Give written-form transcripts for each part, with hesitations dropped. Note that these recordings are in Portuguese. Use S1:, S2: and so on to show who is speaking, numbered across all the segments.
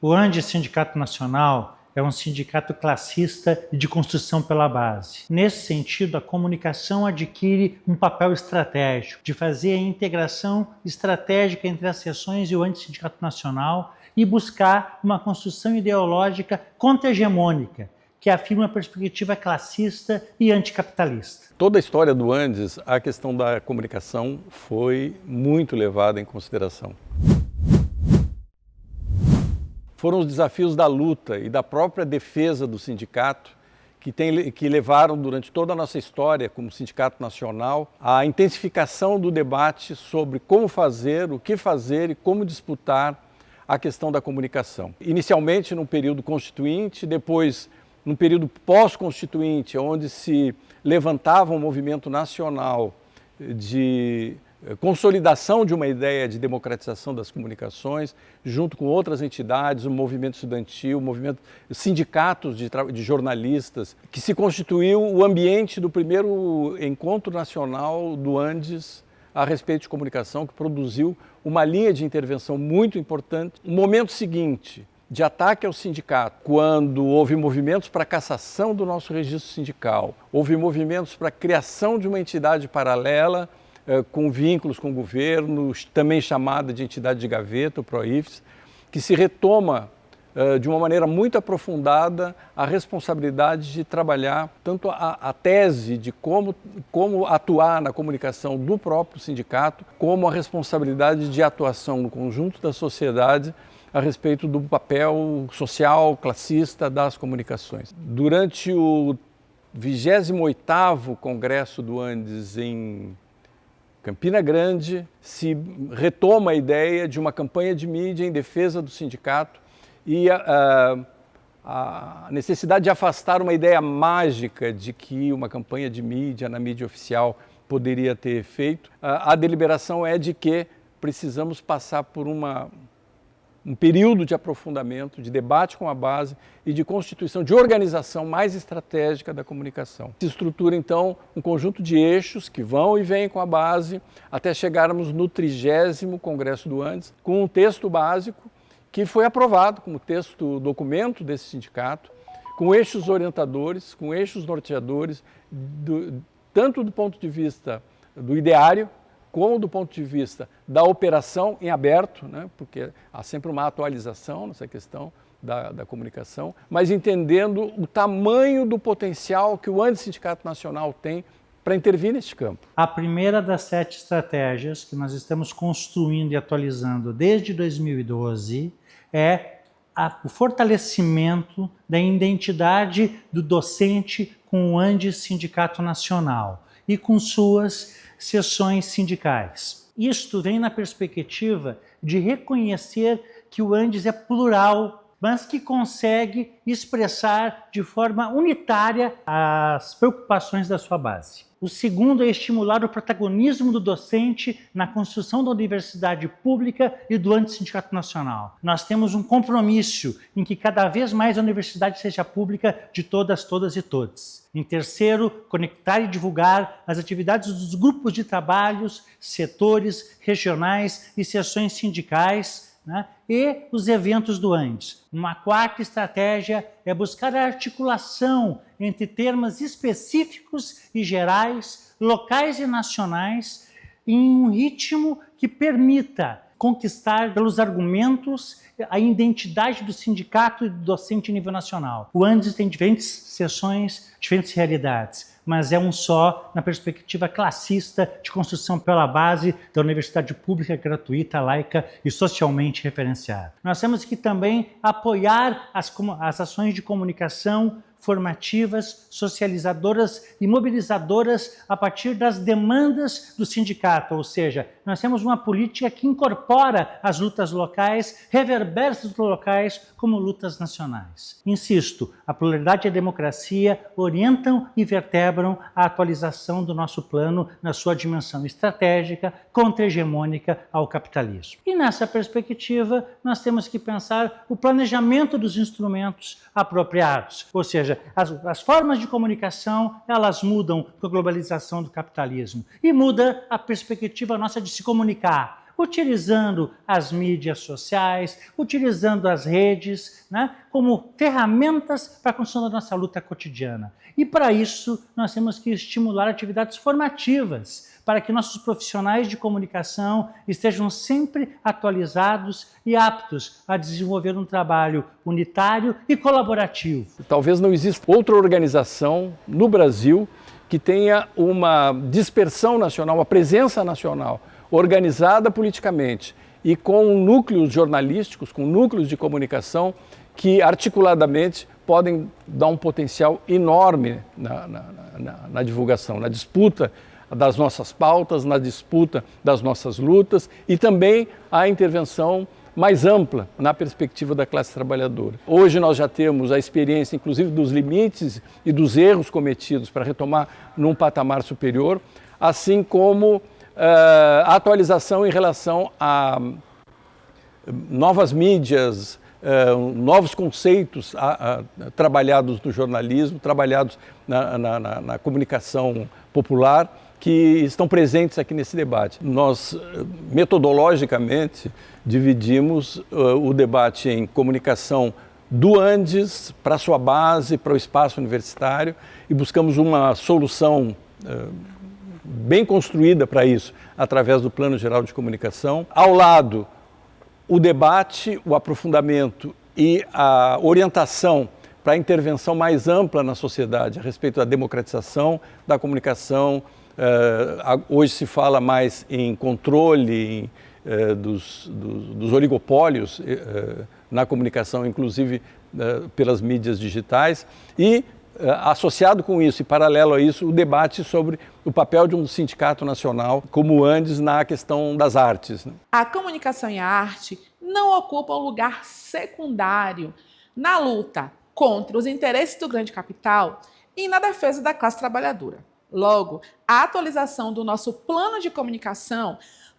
S1: O ANDES Sindicato Nacional é um sindicato classista e de construção pela base. Nesse sentido, a comunicação adquire um papel estratégico de fazer a integração estratégica entre as seções e o ANDES Sindicato Nacional e buscar uma construção ideológica contra-hegemônica, que afirma a perspectiva classista e anticapitalista.
S2: Toda a história do ANDES, a questão da comunicação foi muito levada em consideração. Foram os desafios da luta e da própria defesa do sindicato que levaram durante toda a nossa história como sindicato nacional à intensificação do debate sobre como fazer, o que fazer e como disputar a questão da comunicação. Inicialmente num período constituinte, depois num período pós-constituinte, onde se levantava um movimento nacional de consolidação de uma ideia de democratização das comunicações, junto com outras entidades, o movimento estudantil, sindicatos de jornalistas, que se constituiu o ambiente do primeiro encontro nacional do ANDES a respeito de comunicação, que produziu uma linha de intervenção muito importante. No momento seguinte, de ataque ao sindicato, quando houve movimentos para a cassação do nosso registro sindical, houve movimentos para a criação de uma entidade paralela, com vínculos com o governo, também chamada de entidade de gaveta, o PROIFES, que se retoma de uma maneira muito aprofundada a responsabilidade de trabalhar tanto a tese de como atuar na comunicação do próprio sindicato, como a responsabilidade de atuação no conjunto da sociedade a respeito do papel social, classista das comunicações. Durante o 28º Congresso do ANDES em Campina Grande, se retoma a ideia de uma campanha de mídia em defesa do sindicato e a necessidade de afastar uma ideia mágica de que uma campanha de mídia na mídia oficial poderia ter efeito. A deliberação é de que precisamos passar por um período de aprofundamento, de debate com a base e de constituição, de organização mais estratégica da comunicação. Se estrutura, então, um conjunto de eixos que vão e vêm com a base até chegarmos no 30º Congresso do ANDES, com um texto básico que foi aprovado como documento desse sindicato, com eixos orientadores, com eixos norteadores, tanto do ponto de vista do ideário, como do ponto de vista da operação em aberto, né, porque há sempre uma atualização nessa questão da comunicação, mas entendendo o tamanho do potencial que o ANDES Sindicato Nacional tem para intervir neste campo.
S1: A primeira das 7 estratégias que nós estamos construindo e atualizando desde 2012 é o fortalecimento da identidade do docente com o ANDES Sindicato Nacional e com suas seções sindicais. Isto vem na perspectiva de reconhecer que o ANDES é plural, mas que consegue expressar de forma unitária as preocupações da sua base. O segundo é estimular o protagonismo do docente na construção da universidade pública e do ANDES Sindicato Nacional. Nós temos um compromisso em que cada vez mais a universidade seja pública de todas, todas e todos. Em terceiro, conectar e divulgar as atividades dos grupos de trabalhos, setores, regionais e seções sindicais, né, e os eventos do ANDES. Uma quarta estratégia é buscar a articulação entre temas específicos e gerais, locais e nacionais, em um ritmo que permita conquistar pelos argumentos a identidade do sindicato e do docente em nível nacional. O ANDES tem diferentes seções, diferentes realidades, mas é um só na perspectiva classista de construção pela base da universidade pública, gratuita, laica e socialmente referenciada. Nós temos que também apoiar as ações de comunicação formativas, socializadoras e mobilizadoras a partir das demandas do sindicato, ou seja, nós temos uma política que incorpora as lutas locais, reverbera essas locais como lutas nacionais. Insisto, a pluralidade e a democracia orientam e vertebram a atualização do nosso plano na sua dimensão estratégica, contra-hegemônica ao capitalismo. E nessa perspectiva, nós temos que pensar o planejamento dos instrumentos apropriados, ou seja, as formas de comunicação, elas mudam com a globalização do capitalismo e muda a perspectiva nossa de se comunicar. utilizando as mídias sociais, utilizando as redes, né, como ferramentas para a construção da nossa luta cotidiana. E para isso nós temos que estimular atividades formativas, para que nossos profissionais de comunicação estejam sempre atualizados e aptos a desenvolver um trabalho unitário e colaborativo.
S2: Talvez não exista outra organização no Brasil que tenha uma dispersão nacional, uma presença nacional, organizada politicamente e com núcleos jornalísticos, com núcleos de comunicação que articuladamente podem dar um potencial enorme na divulgação, na disputa das nossas pautas, na disputa das nossas lutas e também a intervenção mais ampla na perspectiva da classe trabalhadora. Hoje nós já temos a experiência, inclusive, dos limites e dos erros cometidos para retomar num patamar superior, assim como a atualização em relação a novas mídias, novos conceitos trabalhados no jornalismo, trabalhados na comunicação popular, que estão presentes aqui nesse debate. Nós, metodologicamente, dividimos o debate em comunicação do Andes para a sua base, para o espaço universitário, e buscamos uma solução bem construída para isso, através do Plano Geral de Comunicação. Ao lado, o debate, o aprofundamento e a orientação para a intervenção mais ampla na sociedade a respeito da democratização da comunicação. Hoje se fala mais em controle dos oligopólios na comunicação, inclusive pelas mídias digitais, e associado com isso e paralelo a isso, o debate sobre o papel de um sindicato nacional como o Andes na questão das artes.
S3: A comunicação e a arte não ocupam lugar secundário na luta contra os interesses do grande capital e na defesa da classe trabalhadora. Logo, a atualização do nosso plano de comunicação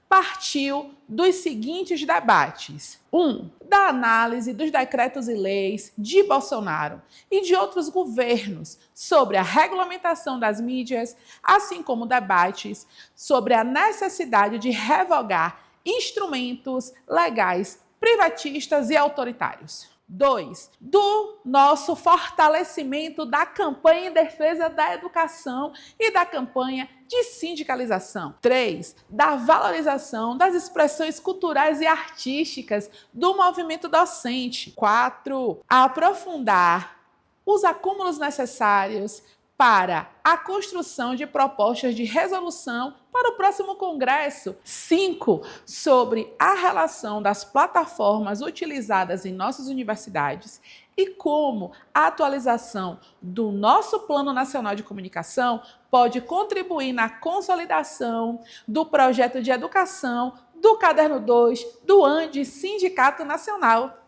S3: partiu dos seguintes debates. 1. Da análise dos decretos e leis de Bolsonaro e de outros governos sobre a regulamentação das mídias, assim como debates sobre a necessidade de revogar instrumentos legais privatistas e autoritários. 2. Do nosso fortalecimento da campanha em defesa da educação e da campanha de sindicalização. 3. Da valorização das expressões culturais e artísticas do movimento docente. 4. Aprofundar os acúmulos necessários para a construção de propostas de resolução para o próximo Congresso. 5. Sobre a relação das plataformas utilizadas em nossas universidades e como a atualização do nosso Plano Nacional de Comunicação pode contribuir na consolidação do projeto de educação do Caderno 2 do Andes Sindicato Nacional.